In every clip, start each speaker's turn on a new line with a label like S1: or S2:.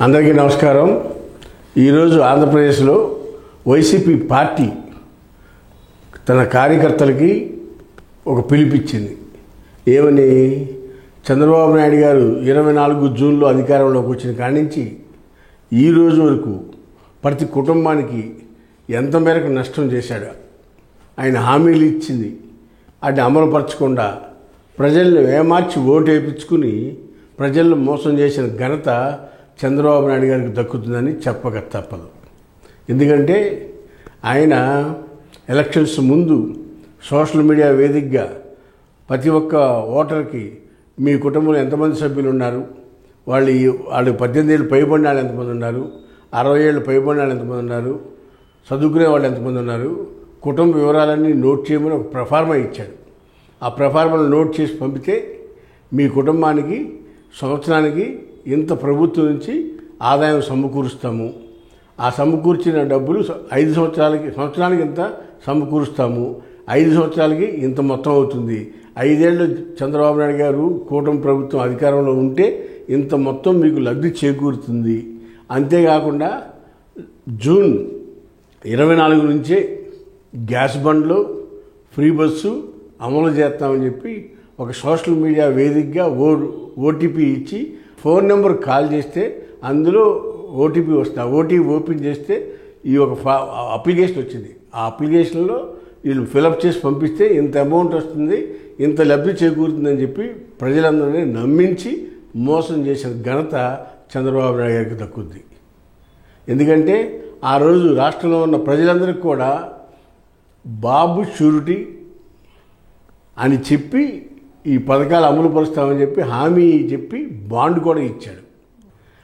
S1: అందరికీ నమస్కారం. ఈరోజు ఆంధ్రప్రదేశ్లో వైసీపీ పార్టీ తన కార్యకర్తలకి ఒక పిలిపిచ్చింది. ఏమని? చంద్రబాబు నాయుడు గారు 24 జూన్లో అధికారంలోకి వచ్చిన కాడి నుంచి ఈ రోజు వరకు ప్రతి కుటుంబానికి ఎంత మేరకు నష్టం చేశాడు, ఆయన హామీలు ఇచ్చింది అది అమలుపరచకుండా ప్రజలను ఏమార్చి ఓటు వేయించుకుని ప్రజలను మోసం చేసిన ఘనత చంద్రబాబు నాయుడు గారికి దక్కుతుందని చెప్పక తప్పదు. ఎందుకంటే ఆయన ఎలక్షన్స్ ముందు సోషల్ మీడియా వేదికగా ప్రతి ఒక్క ఓటర్కి మీ కుటుంబంలో ఎంతమంది సభ్యులు ఉన్నారు, వాళ్ళు 18 ఏళ్ళు పైబడిన వాళ్ళు ఎంతమంది ఉన్నారు, 60 ఏళ్ళు పైబడిన వాళ్ళు ఎంతమంది ఉన్నారు, చదువుకునే వాళ్ళు ఎంతమంది ఉన్నారు, కుటుంబ వివరాలన్నీ నోట్ చేయమని ఒక ప్రఫార్మా ఇచ్చాడు. ఆ ప్రఫార్మాను నోట్ చేసి పంపితే మీ కుటుంబానికి సంవత్సరానికి ఇంత ప్రభుత్వం నుంచి ఆదాయం సమకూరుస్తాము, ఆ సమకూర్చిన డబ్బులు 5 సంవత్సరానికి ఇంత సమకూరుస్తాము, 5 సంవత్సరాలకి ఇంత మొత్తం అవుతుంది, 5 ఏళ్ళు చంద్రబాబు నాయుడు గారు కూటమి ప్రభుత్వం అధికారంలో ఉంటే ఇంత మొత్తం మీకు లబ్ధి చేకూరుతుంది. అంతేకాకుండా జూన్ 24 నుంచే గ్యాస్ బండ్లు ఫ్రీ బస్సు అమలు చేస్తామని చెప్పి ఒక సోషల్ మీడియా వేదికగా ఓటీపీ ఇచ్చి ఫోన్ నెంబర్ కాల్ చేస్తే అందులో ఓటీపీ వస్తుంది. ఆ ఓటీపీ ఓపెన్ చేస్తే ఈ ఒక అప్లికేషన్ వచ్చింది. ఆ అప్లికేషన్లో వీళ్ళు ఫిలప్ చేసి పంపిస్తే ఇంత అమౌంట్ వస్తుంది, ఇంత లబ్ధి చేకూరుతుందని చెప్పి ప్రజలందరినీ నమ్మించి మోసం చేసిన ఘనత చంద్రబాబు నాయుడు గారికి దక్కుద్ది. ఎందుకంటే ఆ రోజు రాష్ట్రంలో ఉన్న ప్రజలందరికీ కూడా బాబు షూరిటీ అని చెప్పి ఈ పథకాలు అమలు పరుస్తామని చెప్పి హామీ చెప్పి బాండ్ కూడా ఇచ్చాడు.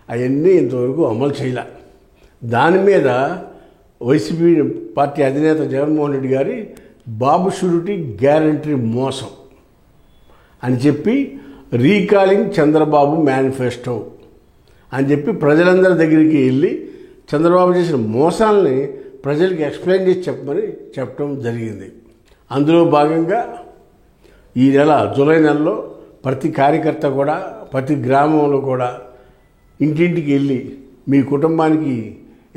S1: అవన్నీ ఇంతవరకు అమలు చేయలే. దాని మీద వైసీపీ పార్టీ అధినేత జగన్మోహన్ రెడ్డి గారి బాబు షూరిటీ గ్యారంటీ మోసం అని చెప్పి రీకాలింగ్ చంద్రబాబు మేనిఫెస్టో అని చెప్పి ప్రజలందరి దగ్గరికి వెళ్ళి చంద్రబాబు చేసిన మోసాలని ప్రజలకు ఎక్స్ప్లెయిన్ చేసి చెప్పడం జరిగింది. అందులో భాగంగా ఈ నెల జూలై నెలలో ప్రతి కార్యకర్త కూడా ప్రతి గ్రామంలో కూడా ఇంటింటికి వెళ్ళి మీ కుటుంబానికి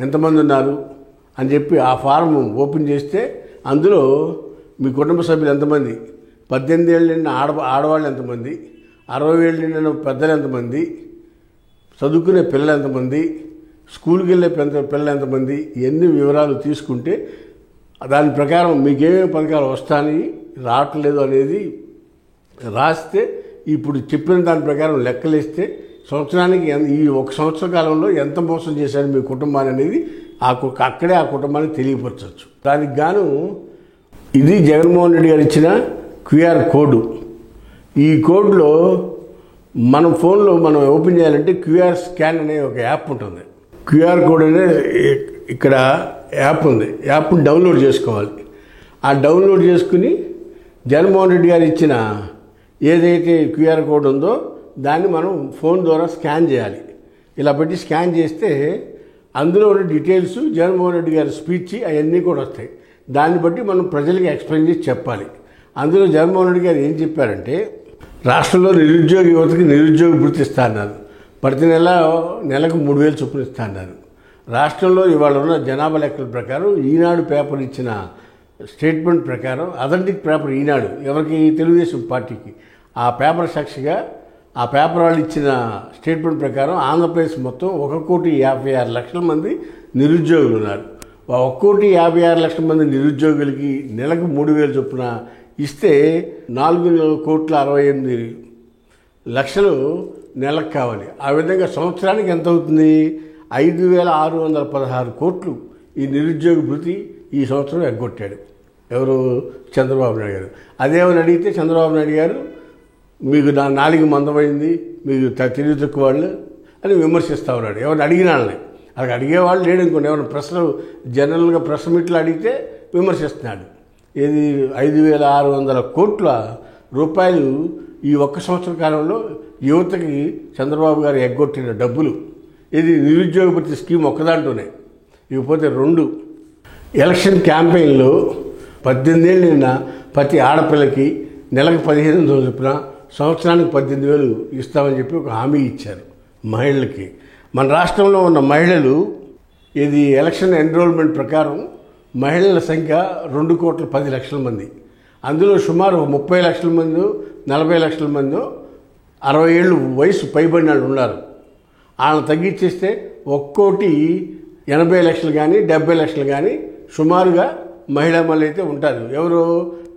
S1: ఎంతమంది ఉన్నారు అని చెప్పి ఆ ఫారం ఓపెన్ చేస్తే అందులో మీ కుటుంబ సభ్యులు ఎంతమంది, 18 ఏళ్ళు నిండిన ఆడవాళ్ళు ఎంతమంది, 60 ఏళ్ళు నిండిన పెద్దలు ఎంతమంది, చదువుకునే పిల్లలు ఎంతమంది, స్కూల్కి వెళ్ళే పిల్లలు ఎంతమంది, ఇవన్నీ వివరాలు తీసుకుంటే దాని ప్రకారం మీకేమేమి పథకాలు వస్తాయని రావట్లేదు అనేది రాస్తే ఇప్పుడు చెప్పిన దాని ప్రకారం లెక్కలేస్తే సంవత్సరానికి ఈ 1 సంవత్సర కాలంలో ఎంత మోసం చేశారు మీ కుటుంబాన్ని అనేది అక్కడే ఆ కుటుంబానికి తెలియపరచవచ్చు. దానికి గాను ఇది జగన్మోహన్ రెడ్డి గారు ఇచ్చిన QR కోడ్. ఈ కోడ్లో మనం ఫోన్లో మనం ఓపెన్ చేయాలంటే QR స్కాన్ అనే ఒక యాప్ ఉంటుంది. QR కోడ్ అనే ఇక్కడ యాప్ ఉంది. యాప్ని డౌన్లోడ్ చేసుకోవాలి. ఆ డౌన్లోడ్ చేసుకుని జగన్మోహన్ రెడ్డి గారు ఇచ్చిన ఏదైతే QR కోడ్ ఉందో దాన్ని మనం ఫోన్ ద్వారా స్కాన్ చేయాలి. ఇలా పెట్టి స్కాన్ చేస్తే అందులో ఉన్న డీటెయిల్స్ జగన్మోహన్ రెడ్డి గారి స్పీచ్ అవన్నీ కూడా వస్తాయి. దాన్ని బట్టి మనం ప్రజలకి ఎక్స్ప్లెయిన్ చేసి చెప్పాలి. అందులో జగన్మోహన్ రెడ్డి గారు ఏం చెప్పారంటే రాష్ట్రంలో నిరుద్యోగ యువతకి నిరుద్యోగ భృతి ఇస్తా అన్నారు. ప్రతి నెలకు 3,000 చొప్పున ఇస్తా అన్నారు. రాష్ట్రంలో ఇవాళ ఉన్న జనాభా లెక్కల ప్రకారం ఈనాడు పేపర్ ఇచ్చిన స్టేట్మెంట్ ప్రకారం అథెంటిక్ పేపర్ ఈనాడు ఎవరికి, తెలుగుదేశం పార్టీకి, ఆ పేపర్ సాక్షిగా ఆ పేపర్ వాళ్ళు ఇచ్చిన స్టేట్మెంట్ ప్రకారం ఆంధ్రప్రదేశ్ మొత్తం 1,56,00,000 మంది నిరుద్యోగులు ఉన్నారు. 1,56,00,000 మంది నిరుద్యోగులకి నెలకు 3,000 చొప్పున ఇస్తే 4,68,00,000 నెలకు కావాలి. ఆ విధంగా సంవత్సరానికి ఎంత అవుతుంది? 5,616 కోట్లు ఈ నిరుద్యోగ భృతి ఈ సంవత్సరం ఎగ్గొట్టాడు. ఎవరు? చంద్రబాబు నాయుడు గారు. అదేమని అడిగితే చంద్రబాబు నాయుడు గారు మీకు నాలుగు మందమైంది, మీకు తెలివి తక్కువ వాళ్ళు అని విమర్శిస్తూ ఉన్నాడు. ఎవరిని అడిగిన వాళ్ళని. అలా అడిగేవాళ్ళు లేడు అనుకోండి. ఎవరైనా ప్రశ్నలు జనరల్గా ప్రశ్న మీట్లు అడిగితే విమర్శిస్తున్నాడు. ఏది 5,600 కోట్ల రూపాయలు ఈ 1 సంవత్సర కాలంలో యువతకి చంద్రబాబు గారు ఎగ్గొట్టిన డబ్బులు. ఇది నిరుద్యోగ భృతి స్కీమ్ ఒక్కదాంట్లోనే. ఇకపోతే 2 ఎలక్షన్ క్యాంపెయిన్లో 18 ఏళ్ళు నిన్న ప్రతి ఆడపిల్లకి నెలకు 15,000 చొప్పున సంవత్సరానికి 18,000 ఇస్తామని చెప్పి ఒక హామీ ఇచ్చారు మహిళలకి. మన రాష్ట్రంలో ఉన్న మహిళలు ఇది ఎలక్షన్ ఎన్రోల్మెంట్ ప్రకారం మహిళల సంఖ్య 2,10,00,000 మంది. అందులో సుమారు 30 లక్షల మంది 40 లక్షల మంది 60 ఏళ్ళు వయసు పైబడిన వాళ్ళు ఉన్నారు. వాళ్ళని తగ్గించేస్తే 1,80 లక్షలు కానీ 70 లక్షలు కానీ సుమారుగా మహిళా మళ్ళీ అయితే ఉంటారు. ఎవరు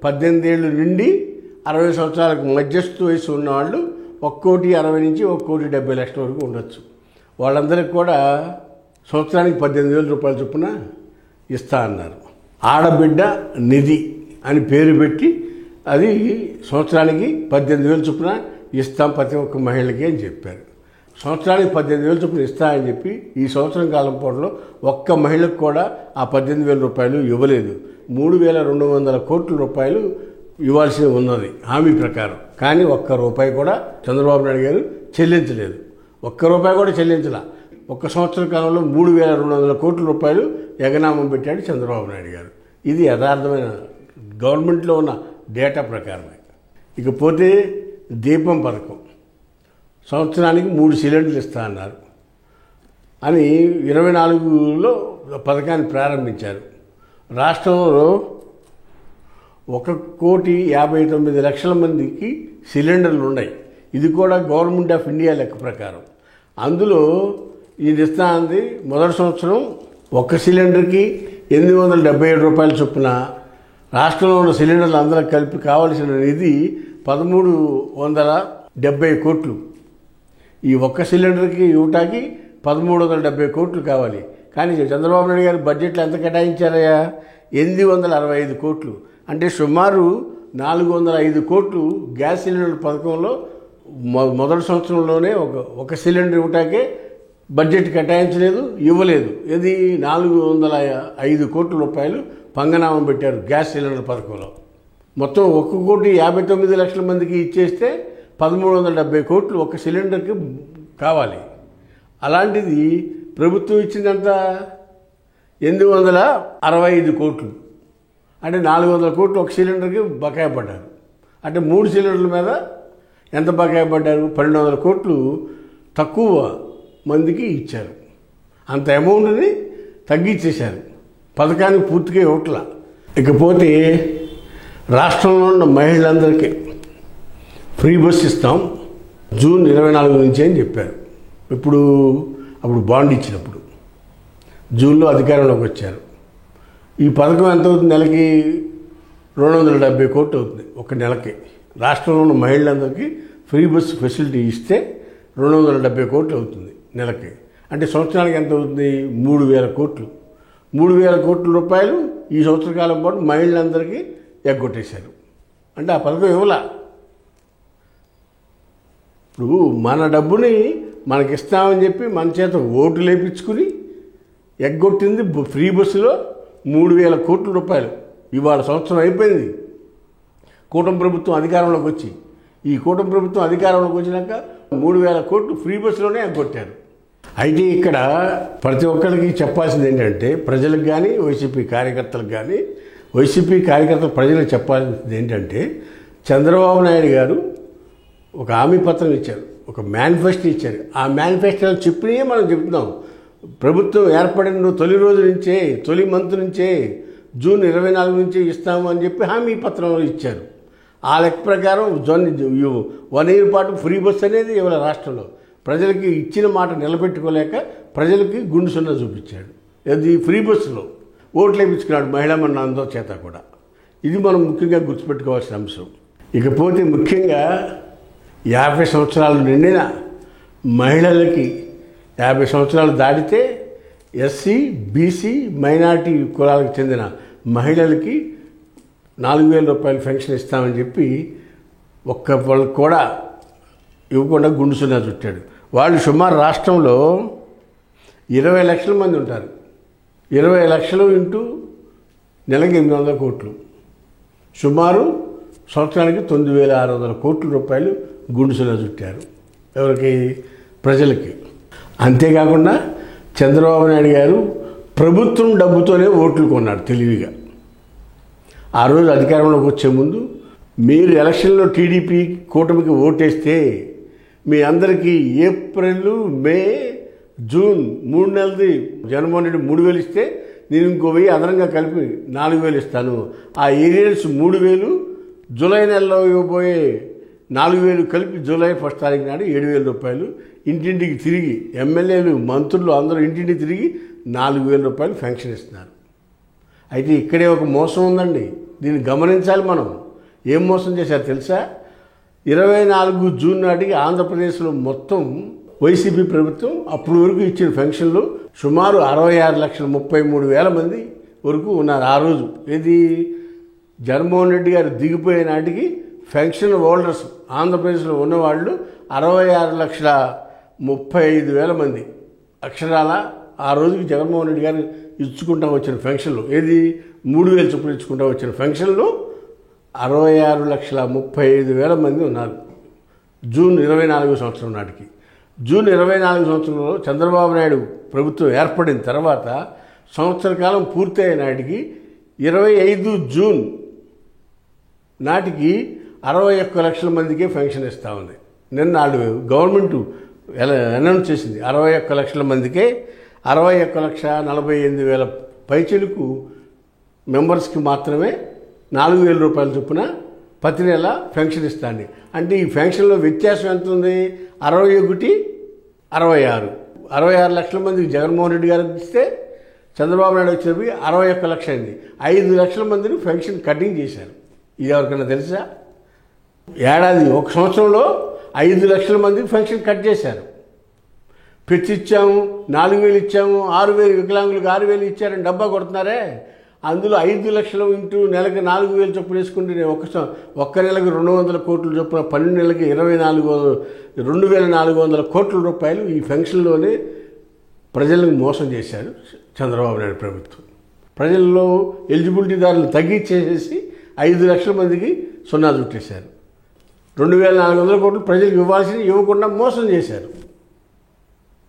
S1: 18 ఏళ్ళు నుండి 60 సంవత్సరాలకు మధ్యస్థ వయసు ఉన్నవాళ్ళు 1,60 నుంచి 1,70 లక్షల వరకు ఉండొచ్చు. వాళ్ళందరికీ కూడా సంవత్సరానికి 18,000 రూపాయల చొప్పున ఇస్తా అన్నారు. ఆడబిడ్డ నిధి అని పేరు పెట్టి అది సంవత్సరానికి 18,000 చొప్పున ఇస్తాం ప్రతి ఒక్క మహిళకి అని చెప్పారు. సంవత్సరానికి 18,000 చొప్పున ఇస్తా అని చెప్పి ఈ సంవత్సరం కాలం పాటులో ఒక్క మహిళకు కూడా ఆ 18,000 రూపాయలు ఇవ్వలేదు. 3,200 కోట్ల రూపాయలు ఇవ్వాల్సి ఉన్నది హామీ ప్రకారం. కానీ ఒక్క రూపాయి కూడా చంద్రబాబు నాయుడు గారు చెల్లించలేదు. ఒక్క రూపాయి కూడా చెల్లించలా. ఒక్క సంవత్సర కాలంలో 3,200 కోట్ల రూపాయలు ఎగనామం పెట్టాడు చంద్రబాబు నాయుడు గారు. ఇది యథార్థమైన గవర్నమెంట్లో ఉన్న డేటా ప్రకారమే. ఇకపోతే దీపం పథకం సంవత్సరానికి 3 సిలిండర్లు ఇస్తా అన్నారు అని 24లో పథకాన్ని ప్రారంభించారు. రాష్ట్రంలో 1,59,00,000 మందికి సిలిండర్లు ఉన్నాయి. ఇది కూడా గవర్నమెంట్ ఆఫ్ ఇండియా లెక్క ప్రకారం. అందులో ఇది ఇస్తా అంది మొదటి సంవత్సరం ఒక్క సిలిండర్కి 877 రూపాయల చొప్పున రాష్ట్రంలో ఉన్న సిలిండర్లు అందరికి కలిపి కావలసిన నిధి 1,370 కోట్లు. ఈ ఒక్క సిలిండర్కి ఇవ్వటానికి 1,370 కోట్లు కావాలి. కానీ చంద్రబాబు నాయుడు గారు బడ్జెట్లో ఎంత కేటాయించారయ్యా? 865 కోట్లు. అంటే సుమారు 405 కోట్లు గ్యాస్ సిలిండర్ పథకంలో మొదటి సంవత్సరంలోనే ఒక సిలిండర్ ఇవ్వటాకే బడ్జెట్ కేటాయించలేదు, ఇవ్వలేదు. ఇది 405 కోట్ల రూపాయలు పంగనామం పెట్టారు గ్యాస్ సిలిండర్ పథకంలో. మొత్తం 1,59,00,000 మందికి ఇచ్చేస్తే 1,370 కోట్లు ఒక సిలిండర్కి కావాలి. అలాంటిది ప్రభుత్వం ఇచ్చిందంత 865 కోట్లు. అంటే 400 కోట్లు ఒక సిలిండర్కి బకాయి పడ్డారు. అంటే 3 సిలిండర్ల మీద ఎంత బకాయి పడ్డారు? 1,200 కోట్లు తక్కువ మందికి ఇచ్చారు. అంత అమౌంట్ని తగ్గించేశారు. పథకానికి పూర్తిగా ఇవ్వట్లా. ఇకపోతే రాష్ట్రంలో ఉన్న మహిళలందరికీ ఫ్రీ బస్ ఇస్తాం జూన్ 24 నుంచి అని చెప్పారు. అప్పుడు బాండ్ ఇచ్చినప్పుడు జూన్లో అధికారంలోకి వచ్చారు. ఈ పథకం ఎంత అవుతుంది? నెలకి 270 కోట్లు అవుతుంది ఒక నెలకి. రాష్ట్రంలో ఉన్న మహిళలందరికీ ఫ్రీ బస్ ఫెసిలిటీ ఇస్తే 270 కోట్లు అవుతుంది నెలకి. అంటే సంవత్సరానికి ఎంత అవుతుంది? 3,000 కోట్లు. 3,000 కోట్ల రూపాయలు ఈ సంవత్సర కాలం పాటు మహిళలందరికీ ఎగ్గొట్టేశారు. అంటే ఆ పథకం ఇవ్వలా. ఇప్పుడు మన డబ్బుని మనకిస్తామని చెప్పి మన చేత ఓటు లేపించుకుని ఎగ్గొట్టింది ఫ్రీ బస్సులో 3,000 కోట్ల రూపాయలు. ఇవాళ సంవత్సరం అయిపోయింది కూటమి ప్రభుత్వం అధికారంలోకి వచ్చి. ఈ కూటమి ప్రభుత్వం అధికారంలోకి వచ్చినాక 3,000 కోట్లు ఫ్రీ బస్సులోనే ఎగ్గొట్టారు. అయితే ఇక్కడ ప్రతి ఒక్కరికి చెప్పాల్సింది ఏంటంటే, ప్రజలకు కానీ వైసీపీ కార్యకర్తలకు కానీ, వైసీపీ కార్యకర్తలు ప్రజలకు చెప్పాల్సింది ఏంటంటే, చంద్రబాబు నాయుడు గారు ఒక హామీ పత్రం ఇచ్చారు, ఒక మేనిఫెస్టో ఇచ్చారు. ఆ మేనిఫెస్టోలో చెప్పినవే మనం చెప్తున్నాం. ప్రభుత్వం ఏర్పడిన తొలి మంత్ నుంచే జూన్ 24 నుంచి ఇస్తాము అని చెప్పి హామీ పత్రంలో ఇచ్చారు. ఆ లెక్క ప్రకారం 1 ఇయర్ పాటు ఫ్రీ బస్ అనేది ఇవాళ రాష్ట్రంలో ప్రజలకి ఇచ్చిన మాట నిలబెట్టుకోలేక ప్రజలకి గుండు సున్నా చూపించాడు. అది ఫ్రీ బస్సులో ఓట్లు వేయించుకున్నాడు మహిళా మన అందరి చేత కూడా. ఇది మనం ముఖ్యంగా గుర్తుపెట్టుకోవాల్సిన అంశం. ఇకపోతే ముఖ్యంగా 50 సంవత్సరాలు నిండిన మహిళలకి 50 సంవత్సరాలు దాటితే ఎస్సీ, బీసీ, మైనారిటీ కులాలకు చెందిన మహిళలకి 4,000 రూపాయలు పెన్షన్ ఇస్తామని చెప్పి ఒక్క వాళ్ళకి కూడా ఇవ్వకుండా గుండు సున్నా చుట్టాడు. వాళ్ళు సుమారు రాష్ట్రంలో 20 లక్షల మంది ఉంటారు. 20 లక్షలు ఇంటూ నెలకి 800 కోట్లు, సుమారు సంవత్సరానికి 9,600 కోట్ల రూపాయలు గుండు సున్నా చుట్టారు. ఎవరికి? ప్రజలకి. అంతేకాకుండా చంద్రబాబు నాయుడు గారు ప్రభుత్వం డబ్బుతోనే ఓట్లు కొన్నాడు తెలివిగా. ఆ రోజు అధికారంలోకి వచ్చే ముందు, మీరు ఎలక్షన్లో టీడీపీ కూటమికి ఓటేస్తే మీ అందరికీ ఏప్రిల్, మే జూన్ 3 నెలది జగన్మోహన్ రెడ్డి 3,000 ఇస్తే నేను ఇంకో 1,000 అదనంగా కలిపి 4,000 ఇస్తాను. ఆ ఏరియల్స్ 3,000 జూలై నెలలో ఇవ్వబోయే 4,000 కలిపి జూలై 1 తారీఖు నాడు 7,000 రూపాయలు ఇంటింటికి తిరిగి ఎమ్మెల్యేలు మంత్రులు అందరూ ఇంటింటికి తిరిగి 4,000 రూపాయలు పెన్షన్ ఇస్తున్నారు. అయితే ఇక్కడే ఒక మోసం ఉందండి. దీన్ని గమనించాలి మనం. ఏం మోసం చేశారు తెలుసా? 24 జూన్ నాటికి ఆంధ్రప్రదేశ్లో మొత్తం వైసీపీ ప్రభుత్వం అప్పటి వరకు ఇచ్చిన పెన్షన్లు సుమారు 66,33,000 మంది వరకు ఉన్నారు. ఆ రోజు ఏది జగన్మోహన్ రెడ్డి గారు దిగిపోయే నాటికి పెన్షన్ హోల్డర్స్ ఆంధ్రప్రదేశ్లో ఉన్నవాళ్ళు 66,35,000 మంది అక్షరాల ఆ రోజుకి జగన్మోహన్ రెడ్డి గారు ఇచ్చుకుంటూ వచ్చిన పెన్షన్లు ఏది 3,000 చొప్పున ఇచ్చుకుంటూ వచ్చిన పెన్షన్లు 66,35,000 మంది ఉన్నారు జూన్ 24 సంవత్సరం నాటికి. జూన్ 24 సంవత్సరంలో చంద్రబాబు నాయుడు ప్రభుత్వం ఏర్పడిన తర్వాత సంవత్సర కాలం పూర్తయిన నాటికి 25 జూన్ నాటికి 61 లక్షల మందికే పెన్షన్ ఇస్తూ ఉంది. నిన్న వాళ్ళు గవర్నమెంట్ అనౌన్స్ చేసింది 61 లక్షల మందికే 61,48,000 పైచలకు మెంబర్స్కి మాత్రమే 4,000 రూపాయల చొప్పున ప్రతి నెల పెన్షన్ ఇస్తాండి. అంటే ఈ పెన్షన్లో వ్యత్యాసం ఎంత ఉంది? 61, 66 లక్షల మందికి జగన్మోహన్ రెడ్డి గారు ఇస్తే చంద్రబాబు నాయుడు వచ్చేవి 61 లక్ష అయింది. 5 లక్షల మందిని పెన్షన్ కటింగ్ చేశారు. ఇది ఎవరికైనా తెలుసా? ఏడాది ఒక సంవత్సరంలో 5 లక్షల మందికి పెన్షన్ కట్ చేశారు. ప్రతి ఇచ్చాము 4,000 ఇచ్చాము, 6,000 వికలాంగులకు 6,000 ఇచ్చారని డబ్బా కొడుతున్నారే. అందులో 5 లక్షలు ఇంటూ నెలకు 4,000 చొప్పున వేసుకుంటే ఒక్క నెలకు 200 కోట్ల చొప్పున 12 నెలలకి 2,400 కోట్ల రూపాయలు ఈ పెన్షన్లోనే ప్రజలకు మోసం చేశారు చంద్రబాబు నాయుడు ప్రభుత్వం. ప్రజల్లో ఎలిజిబిలిటీదారులు తగ్గించేసేసి 5 లక్షల మందికి సున్నా చుట్టేశారు. 2,400 కోట్లు ప్రజలకు ఇవ్వాల్సిన ఇవ్వకుండా మోసం చేశారు.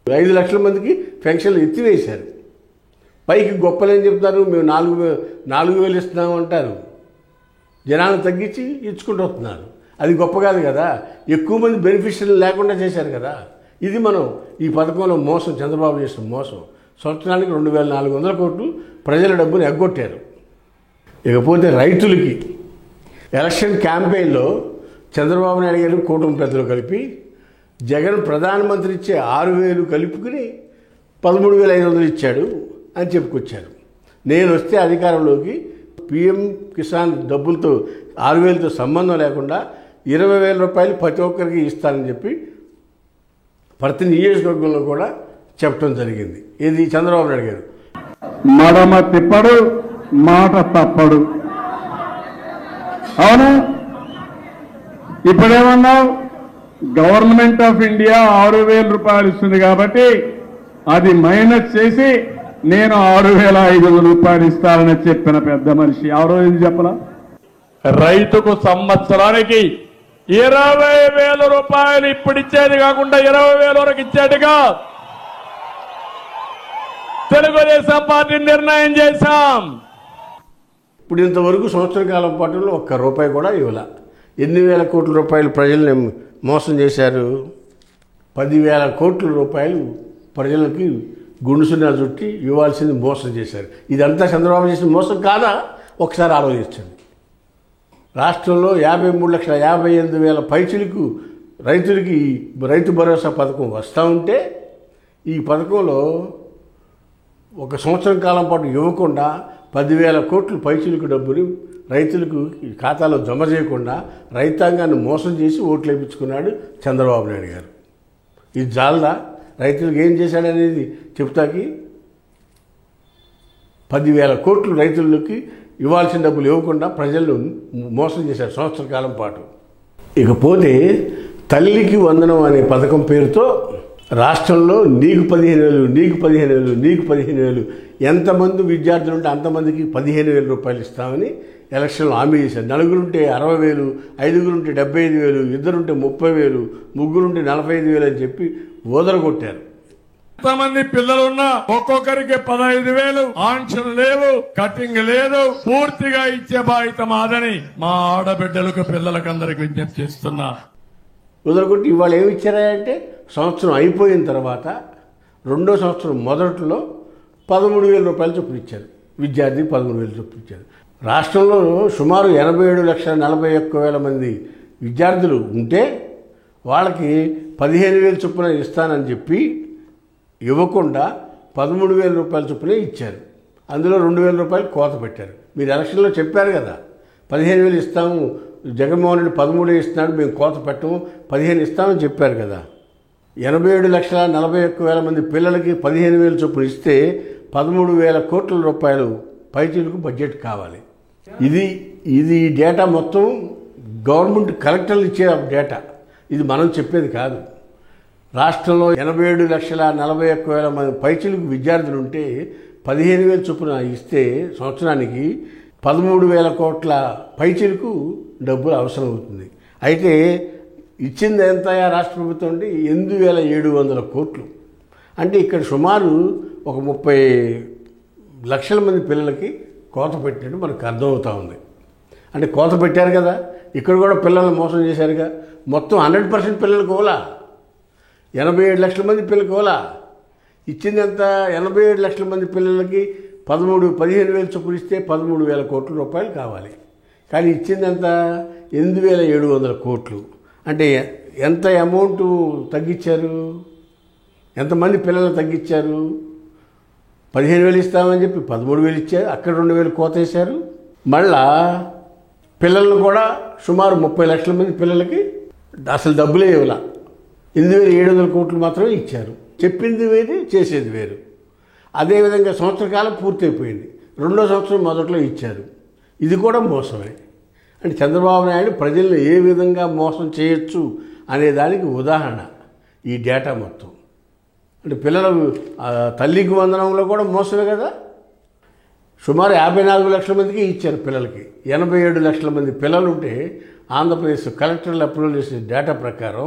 S1: 5 లక్షల మందికి పెన్షన్లు ఎత్తివేశారు. పైకి గొప్పలేని చెప్తారు, మేము 4,000 ఇస్తున్నాము అంటారు. జనాలను తగ్గించి ఇచ్చుకుంటూ వస్తున్నారు. అది గొప్ప కాదు కదా. ఎక్కువ మంది బెనిఫిషియర్లు లేకుండా చేశారు కదా. ఇది మనం ఈ పథకంలో మోసం, చంద్రబాబు చేసిన మోసం. సంవత్సరానికి 2,400 కోట్లు ప్రజల డబ్బును ఎగ్గొట్టారు. ఇకపోతే రైతులకి ఎలక్షన్ క్యాంపెయిన్లో చంద్రబాబు నాయుడు గారు కూటమి పెద్దలు కలిపి జగన్ ప్రధానమంత్రి ఇచ్చే 6,000 కలుపుకుని 13,500 ఇచ్చాడు అని చెప్పుకొచ్చారు. నేను వస్తే అధికారంలోకి PM కిసాన్ డబ్బులతో 6,000తో సంబంధం లేకుండా 20,000 రూపాయలు ప్రతి ఒక్కరికి ఇస్తానని చెప్పి ప్రతి నియోజకవర్గంలో కూడా చెప్పడం జరిగింది. ఇది చంద్రబాబు నాయుడు గారు.
S2: మడమ తిప్పడు, మాట తప్పడు. అవునా? ఇప్పుడేమన్నావు? గవర్నమెంట్ ఆఫ్ ఇండియా 6,000 రూపాయలు ఇస్తుంది కాబట్టి అది మైనస్ చేసి నేను 6,500 రూపాయలు ఇస్తానని చెప్పిన పెద్ద మనిషి ఎవరో ఏం చెప్పలా?
S3: రైతుకు సంవత్సరానికి 20,000 రూపాయలు ఇప్పుడు ఇచ్చేది కాకుండా 20,000 వరకు ఇచ్చేట్టుగా తెలుగుదేశం పార్టీ నిర్ణయం చేశాం.
S1: ఇప్పుడు ఇంతవరకు సంవత్సర కాలం పాటులో ఒక్క రూపాయి కూడా ఇవ్వాల. ఎన్ని వేల కోట్ల రూపాయలు ప్రజల్ని మోసం చేశారు? 10,000 కోట్ల రూపాయలు ప్రజలకి గుండుసున్నా చుట్టి ఇవ్వాల్సింది మోసం చేశారు. ఇదంతా చంద్రబాబు చేసిన మోసం కాదా? ఒకసారి ఆలోచించండి. రాష్ట్రంలో 53,58,000 పైచులకు రైతులకి రైతు భరోసా పథకం వస్తూ ఉంటే ఈ పథకంలో ఒక సంవత్సరం కాలం పాటు ఇవ్వకుండా 10,000 కోట్లు పైచులకు డబ్బులు రైతులకు ఖాతాలో జమ చేయకుండా రైతాంగాన్ని మోసం చేసి ఓట్లు వేయించుకున్నాడు చంద్రబాబు నాయుడు గారు. ఇది జాలదా? రైతులకు ఏం చేశాడనేది చెప్తాకి 10,000 కోట్లు రైతులకి ఇవ్వాల్సిన డబ్బులు ఇవ్వకుండా ప్రజలను మోసం చేశారు సంవత్సర కాలం పాటు. ఇకపోతే తల్లికి వందనం అనే పథకం పేరుతో రాష్ట్రంలో నీకు 15,000, నీకు 15,000, నీకు 15,000 ఎంతమంది విద్యార్థులు ఉంటే అంతమందికి 15,000 రూపాయలు ఇస్తామని ఎలక్షన్లో హామీ చేశారు. నలుగురుంటే 60,000, ఐదుగురుంటే 75,000, ఇద్దరుంటే 30,000, ముగ్గురుంటే 45,000 అని చెప్పి ఓదరగొట్టారు.
S3: ఎంతమంది పిల్లలున్నా ఒక్కొక్కరికి 15,000, ఆంక్షలు లేవు, కటింగ్ లేదు, పూర్తిగా ఇచ్చే బాధ్యత మాదని మా ఆడబిడ్డలకు పిల్లలకు అందరికి విజ్ఞప్తి చేస్తున్నా.
S1: కుదరగొట్టి ఇవాళ ఏమి ఇచ్చారా అంటే సంవత్సరం అయిపోయిన తర్వాత రెండో సంవత్సరం మొదట్లో 13,000 రూపాయలు చొప్పున ఇచ్చారు. విద్యార్థికి 13,000 చొప్పున ఇచ్చారు. రాష్ట్రంలో సుమారు 87,41,000 మంది విద్యార్థులు ఉంటే వాళ్ళకి 15,000 చొప్పున ఇస్తానని చెప్పి ఇవ్వకుండా 13,000 రూపాయల చొప్పునే ఇచ్చారు. అందులో 2,000 రూపాయలు కోత పెట్టారు. మీరు ఎలక్షన్లో చెప్పారు కదా, 15,000 ఇస్తాము, జగన్మోహన్ రెడ్డి 13 ఇస్తున్నాడు, మేము కోత పెట్టము, 15 ఇస్తామని చెప్పారు కదా. 87,41,000 మంది పిల్లలకి 15,000 చొప్పున ఇస్తే 13,000 కోట్ల రూపాయలు పైచీలకు బడ్జెట్ కావాలి. ఇది డేటా మొత్తం గవర్నమెంట్ కలెక్టర్లు ఇచ్చే డేటా, ఇది మనం చెప్పేది కాదు. రాష్ట్రంలో 87,41,000 మంది పైచీలకు విద్యార్థులు ఉంటే 15,000 చొప్పున ఇస్తే సంవత్సరానికి 13,000 కోట్ల పైచీలకు డబ్బులు అవసరం అవుతుంది. అయితే ఇచ్చింది ఎంత రాష్ట్ర ప్రభుత్వం అంటే 8,700 కోట్లు. అంటే ఇక్కడ సుమారు ఒక 30 లక్షల మంది పిల్లలకి కోత పెట్టినట్టు మనకు అర్థమవుతూ ఉంది. అంటే కోత పెట్టారు కదా, ఇక్కడ కూడా పిల్లల్ని మోసం చేశారుగా. మొత్తం 100% పిల్లలకు ఓలా, 87 లక్షల మంది పిల్లలకు ఓలా. ఇచ్చింది ఎంత? 87 లక్షల మంది పిల్లలకి 15,000 చొప్పున ఇస్తే 13,000 కోట్ల రూపాయలు కావాలి. కానీ ఇచ్చింది ఎంత? 8,700 కోట్లు. అంటే ఎంత అమౌంట్ తగ్గించారు? ఎంతమంది పిల్లలు తగ్గించారు? 15,000 ఇస్తామని చెప్పి 13,000 ఇచ్చారు, అక్కడ 2,000 కోత వేశారు. మళ్ళా పిల్లలను కూడా సుమారు 30 లక్షల మంది పిల్లలకి అసలు డబ్బులే ఇవ్వాల, 8,700 కోట్లు మాత్రమే ఇచ్చారు. చెప్పింది వేరు, చేసేది వేరు. అదేవిధంగా సంవత్సర కాలం పూర్తయిపోయింది, రెండో సంవత్సరం మొదట్లో ఇచ్చారు. ఇది కూడా మోసమే. అంటే చంద్రబాబు నాయుడు ప్రజలను ఏ విధంగా మోసం చేయొచ్చు అనే దానికి ఉదాహరణ ఈ డేటా మొత్తం. అంటే పిల్లలు తల్లికి వందనంలో కూడా మోసమే కదా. సుమారు 54 లక్షల మందికి ఇచ్చారు పిల్లలకి. 87 లక్షల మంది పిల్లలు ఉంటే ఆంధ్రప్రదేశ్ కలెక్టర్లు అప్రూవల్ చేసిన డేటా ప్రకారం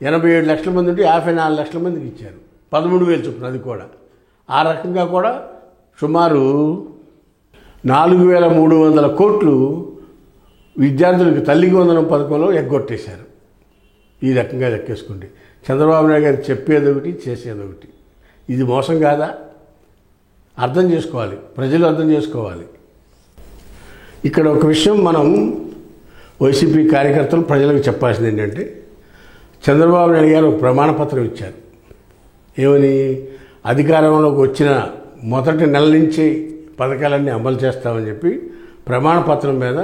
S1: 87 లక్షల మంది ఉంటే 54 లక్షల మందికి ఇచ్చారు 13,000 చొప్పున. అది కూడా ఆ రకంగా కూడా సుమారు 4,300 కోట్లు విద్యార్థులకు తల్లికి వందనం పథకంలో ఎగ్గొట్టేశారు. ఈ రకంగా లెక్కేసుకోండి. చంద్రబాబు నాయుడు గారు చెప్పేది ఒకటి, చేసేది ఒకటి. ఇది మోసం కాదా? అర్థం చేసుకోవాలి, ప్రజలు అర్థం చేసుకోవాలి. ఇక్కడ ఒక విషయం మనం వైసీపీ కార్యకర్తలు ప్రజలకు చెప్పాల్సింది ఏంటంటే, చంద్రబాబు నాయుడు గారు ఒక ప్రమాణపత్రం ఇచ్చారు. ఏమని? అధికారంలోకి వచ్చిన మొదటి నెల నుంచి పథకాలన్నీ అమలు చేస్తామని చెప్పి ప్రమాణపత్రం మీద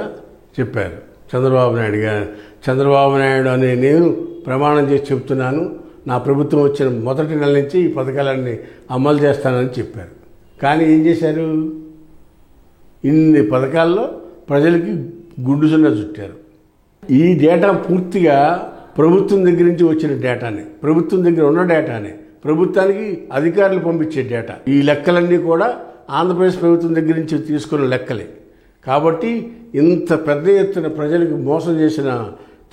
S1: చెప్పారు చంద్రబాబు నాయుడు గారు. చంద్రబాబు నాయుడు అనే నేను ప్రమాణం చేసి చెప్తున్నాను, నా ప్రభుత్వం వచ్చిన మొదటి నెల నుంచి ఈ పథకాలన్నీ అమలు చేస్తానని చెప్పారు. కానీ ఏం చేశారు? ఇన్ని పథకాల్లో ప్రజలకి గుడ్డు సున్నా చుట్టారు. ఈ డేటా పూర్తిగా ప్రభుత్వం దగ్గర నుంచి వచ్చిన డేటానే, ప్రభుత్వం దగ్గర ఉన్న డేటానే, ప్రభుత్వానికి అధికారులు పంపించే డేటా. ఈ లెక్కలన్నీ కూడా ఆంధ్రప్రదేశ్ ప్రభుత్వం దగ్గర నుంచి తీసుకున్న లెక్కలే. కాబట్టి ఇంత పెద్ద ఎత్తున ప్రజలకు మోసం చేసిన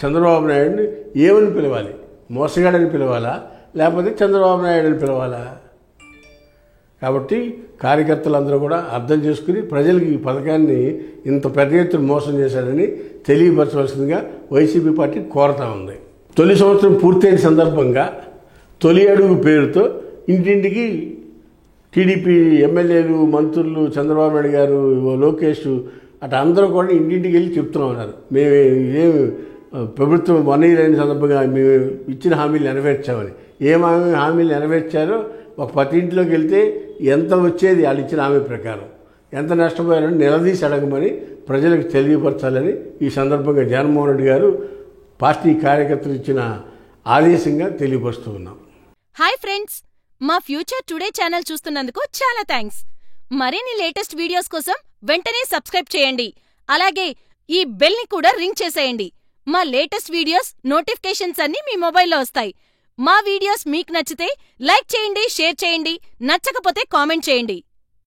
S1: చంద్రబాబు నాయుడిని ఏమని పిలవాలి? మోసగాడని పిలవాలా, లేకపోతే చంద్రబాబు నాయుడు అని పిలవాలా? కాబట్టి కార్యకర్తలందరూ కూడా అర్థం చేసుకుని ప్రజలకు ఈ పథకాన్ని ఇంత పెద్ద ఎత్తున మోసం చేశారని తెలియపరచవలసిందిగా వైసీపీ పార్టీ కోరుతా ఉంది. తొలి సంవత్సరం పూర్తయిన సందర్భంగా తొలి అడుగు పేరుతో ఇంటింటికి టీడీపీ ఎమ్మెల్యేలు, మంత్రులు, చంద్రబాబు నాయుడు గారు, లోకేష్ అట్లా అందరూ కూడా ఇంటింటికి వెళ్ళి చెప్తూ ఉన్నారు, మేము ఏమి ప్రభుత్వం 1 year అయిన సందర్భంగా మేము ఇచ్చిన హామీలు నెరవేర్చామని. ఏమేమి హామీలు నెరవేర్చారో ఒక 10 ఇంట్లోకి వెళ్తే ఎంత వచ్చేది వాళ్ళు ఇచ్చిన హామీ ప్రకారం, ఎంత నష్టపోయారని నిలదీసి అడగమని ప్రజలకు తెలియపరచాలని ఈ సందర్భంగా జగన్మోహన్ రెడ్డి గారు పార్టీ కార్యకర్తలు ఇచ్చిన ఆదేశంగా తెలియపరుస్తూ ఉన్నాం.
S4: హాయ్ ఫ్రెండ్స్, మా ఫ్యూచర్ టుడే ఛానల్ చూస్తున్నందుకు చాలా థ్యాంక్స్. మరిన్ని లేటెస్ట్ వీడియోస్ కోసం వెంటనే సబ్స్క్రైబ్ చేయండి. అలాగే ఈ బెల్ ని కూడా రింగ్ చేసేయండి. మా లేటెస్ట్ వీడియోస్ నోటిఫికేషన్స్ అన్నీ మీ మొబైల్లో వస్తాయి. మా వీడియోస్ మీకు నచ్చితే లైక్ చేయండి, షేర్ చేయండి, నచ్చకపోతే కామెంట్ చేయండి.